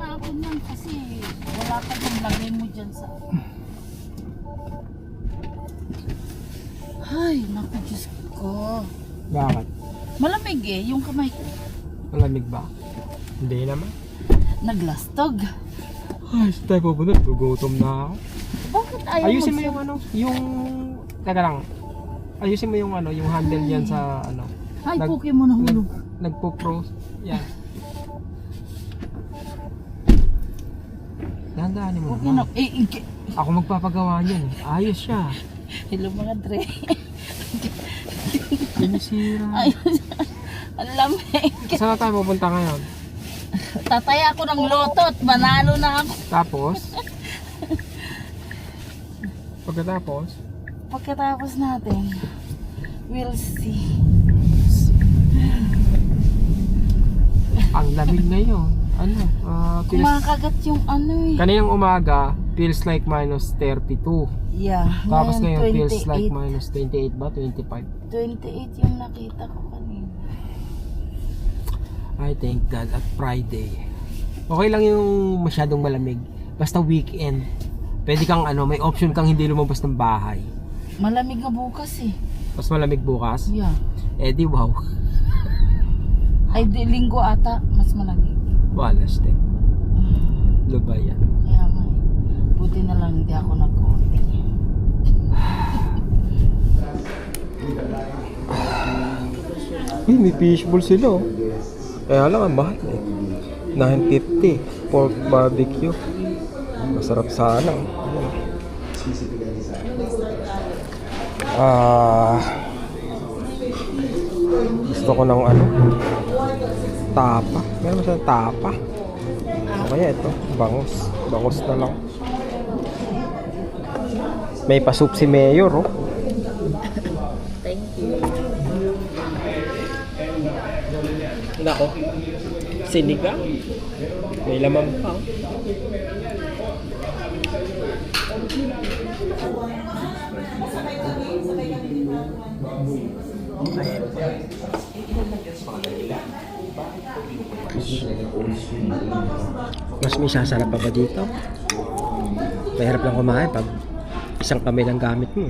na ako niyan kasi wala pa yung lagay mo dyan sa... Ay, naku Diyos ko. Bakit? Malamig eh, yung kamay ko. Malamig ba? Hindi naman. Naglastog. Ay, sa tayo pupunta. Gugutom na ako. Bakit ayaw Ayusin mo yung ano, yung... Teka lang. Ayusin mo yung ano, yung handle yan sa ano. Ay, puki mo na hulog. Nagpo-pro. Yan. Dahan-dahanin mo Okay na. naman. Ako magpapagawa niyan. Ayos siya. Hello mga dre. Sinisira. Ayos. Ang lamig. Saan na tayo pupunta ngayon? Tataya ako ng loto at manalo na ako. Tapos? Pagkatapos natin, we'll see. Ang lamig ngayon. Ano? Kumakagat yung ano eh. Kaninang umaga, feels like minus 32. Yeah. Tapos ngayon, feels 28. like minus 28 ba? 25? 28 yung nakita ko kanina. I thank God at Friday. Okay lang yung masyadong malamig. Basta weekend. Pwede kang ano, may option kang hindi lumabas ng bahay. Malamig na bukas eh. Mas malamig bukas? Yeah. Eh di wow. Ay, di linggo ata, mas malamig. Wala, step. Lubay yan. Kaya nga eh. Buti na lang hindi ako nag-OT. May fishbowl sila oh. Kaya lang ang mahal eh. 950 pork barbecue. Masarap sana. Gusto ko ng ano, tapa. Meron ba siya tapa? O kaya ito, bangus. Bangus na lang. May pasup si Mayor oh. Thank you. Nako. Sinigang. May laman pa. Mas may sasarap pa ba dito? Mahirap lang kumain pag isang kamay lang gamit mo.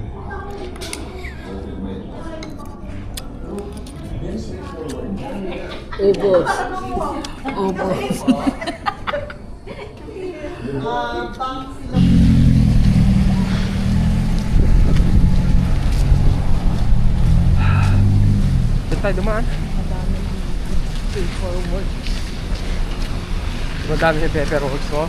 Ubos. Ubos. Saan tayo dumaan? Madami ng paperwork. Madami yung paperworks ko.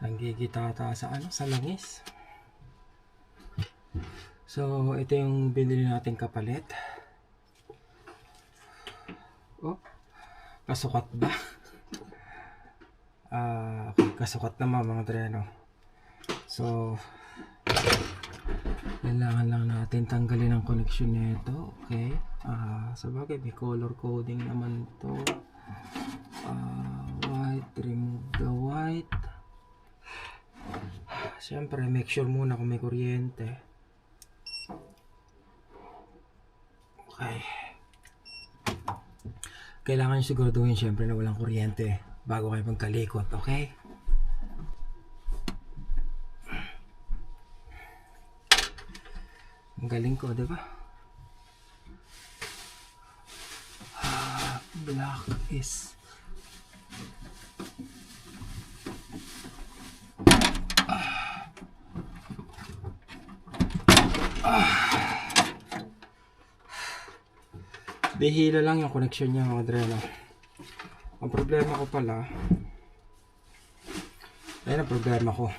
Nanggigitata sa ano, sa langis. So, ito yung binili nating kapalit. Oh, kasukat ba? Okay, kasukat naman mga dreno. So, kailangan lang natin tanggalin ang connection nito. Okay. Sa bagay, may color coding naman to. White, remove the white. Siyempre, make sure muna kung may kuryente. Okay. Kailangan nyo siguraduhin siyempre na walang kuryente bago kayo magkalikot, okay? Ang galing ko, diba? Black is... Bihila lang yung connection niya mga dreno. Ang problema ko pala, ayun ang problema ko.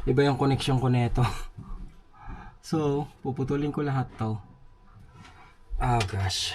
Iba yung connection ko neto. So, puputulin ko lahat to. Oh gosh.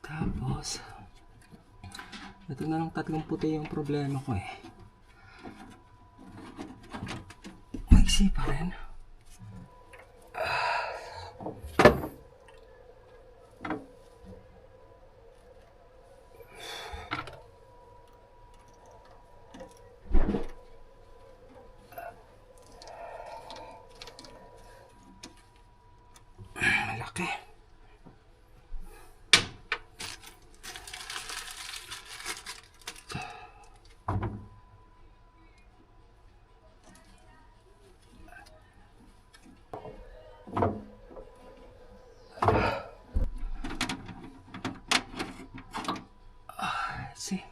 Tapos, ito na lang 3 puti yung problema ko eh. Maiksi pa rin. Malaki. See?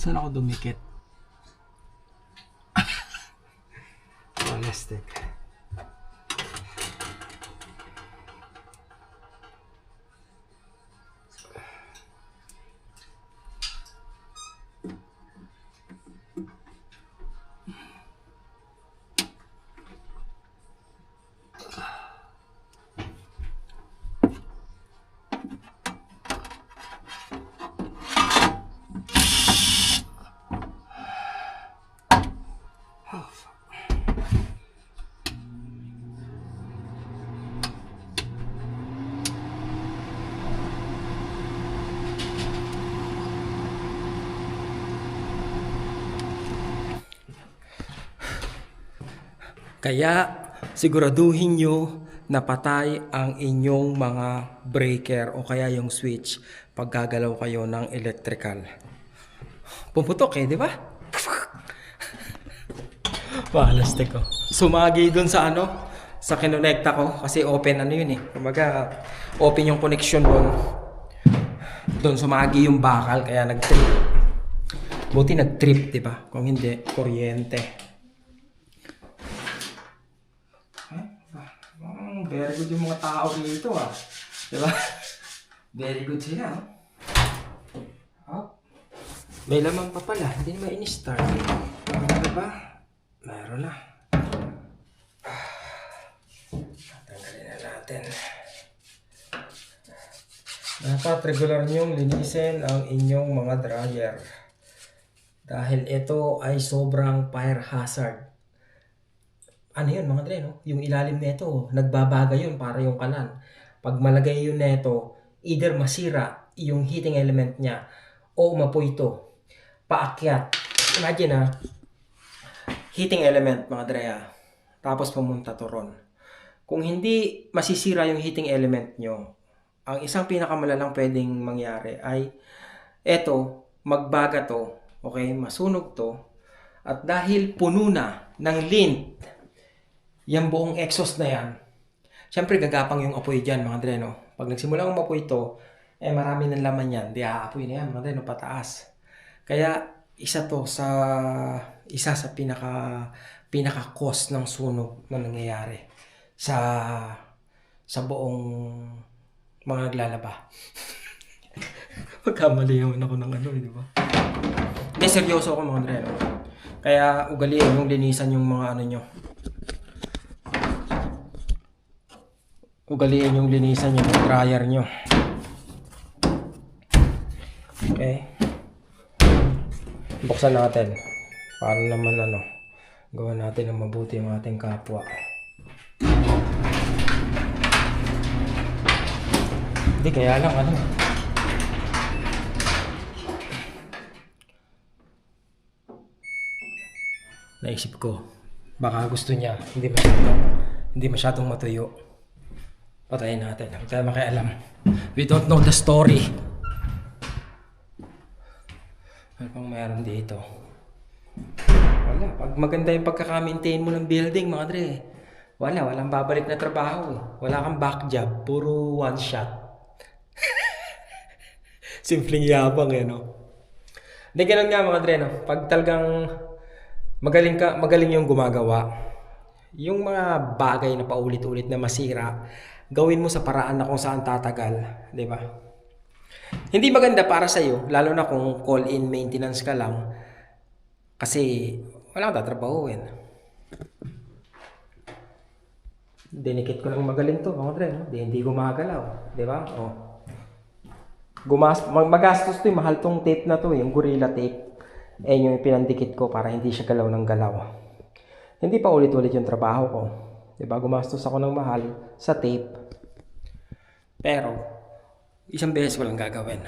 Saan ako dumikit? Plastic. Kaya siguraduhin nyo na patay ang inyong mga breaker o kaya yung switch pag gagalaw kayo ng electrical. Pumutok eh, di ba? Plastic ko. Sumagi dun sa sa kinonekta ko kasi open yun eh. Kumbaga open yung connection dun. Dun sumagi yung bakal kaya nag-trip. Buti nag-trip, di ba? Kung hindi, kuryente. Very good yung mga tao dito diba? Very good sila May lamang pa pala, hindi naman in-start diba? Meron na. Tanggalin na natin. Dapat regular nyong linisin ang inyong mga dryer dahil ito ay sobrang fire hazard. ano yun mga dre, no? Yung ilalim nito, nagbabaga yun para yung kalan. Pag malagay yun neto, either masira yung heating element niya o umapoy ito, paakyat. Imagine heating element mga dre tapos pumunta to ron. Kung hindi masisira yung heating element nyo, ang isang pinakamalalang pwedeng mangyari ay eto, magbaga to, okay, masunog to, at dahil puno na ng lint, yung buong exhaust na yan, syempre gagapang yung apoy dyan mga dre, no? Pag nagsimula umapoy ito, marami ng laman yan, di aapoy na yan mga dre, no? Pataas. Kaya isa sa pinaka cause ng sunog na nangyayari sa buong mga naglalaba. Magkamali naman ako ng di ba? Hindi, seryoso ako mga dre, no? Kaya ugaliin yung linisan yung mga nyo. Ugaliin yung linisan yung dryer nyo. Okay. Buksan natin. Para naman gawa natin ang mabuti yung ating kapwa. Hindi, kaya lang naisip ko, baka gusto niya, hindi masyadong matuyo. Patayin natin. Huwag tayo makialam. We don't know the story. Ano pang meron dito? Wala. Pag maganda yung pagkaka-maintain mo ng building, mga dre, walang babalik na trabaho. Wala kang back job. Puro one shot. Simpleng yabang no? Hindi, ganun nga mga dre, no? Pag talagang magaling yung gumagawa, yung mga bagay na paulit-ulit na masira, gawin mo sa paraan na kung saan tatagal, di ba? Hindi maganda para sa iyo, lalo na kung call-in maintenance ka lang, kasi wala kang tatrabahuin. Dinikit ko lang magaling to, mga dre, no? Hindi gumagalaw, di ba? Magastos to, mahal tong tape na to, yung Gorilla Tape. Yung pinandikit ko para hindi siya galaw ng galaw. Hindi pa ulit-ulit yung trabaho ko. Diba? Gumastos ako ng mahal sa tape. Pero, isang beses ko lang gagawin.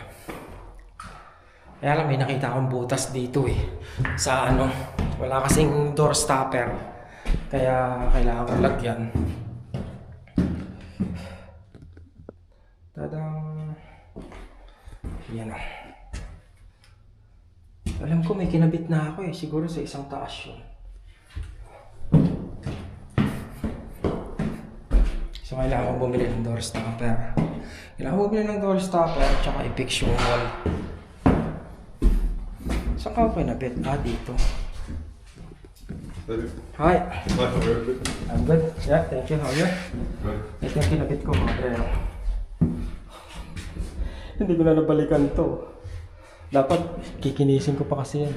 Kaya lang may nakita akong butas dito sa wala kasing door stopper. Kaya kailangan ko lagyan. Tadang! Yan Alam ko may kinabit na ako siguro sa isang taas yun. So kailangan ko bumili ng door stopper. Tsaka i-fix yung wall. Saan ka ako kinabit? Dito. Hi. I'm good. Yeah, thank you. How are you? Ito yung kinabit ko mga pre. Hindi ko na nabalikan to. Dapat kikinisin ko pa kasi yan.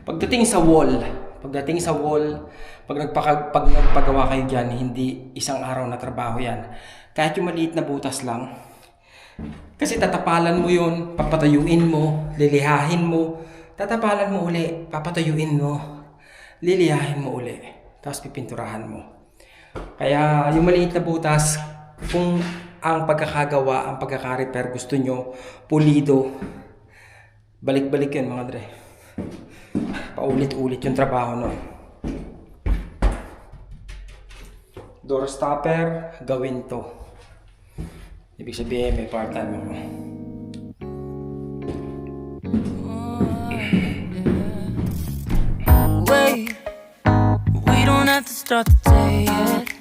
Pagdating sa wall, pag nagpagawa kayo dyan, hindi isang araw na trabaho yan. Kahit yung maliit na butas lang. Kasi tatapalan mo yun, papatayuin mo, lilihahin mo, tatapalan mo uli, papatayuin mo, lilihahin mo uli, tapos pipinturahan mo. Kaya yung maliit na butas, kung ang pagkakagawa, ang pagkaka-repair gusto nyo, pulido, balik-balik yun mga dre. Paulit-ulit yung trabaho nun. Door stopper, gawin to. Ibig sabihin may part-time ako. Wait, we don't have to start the day yet.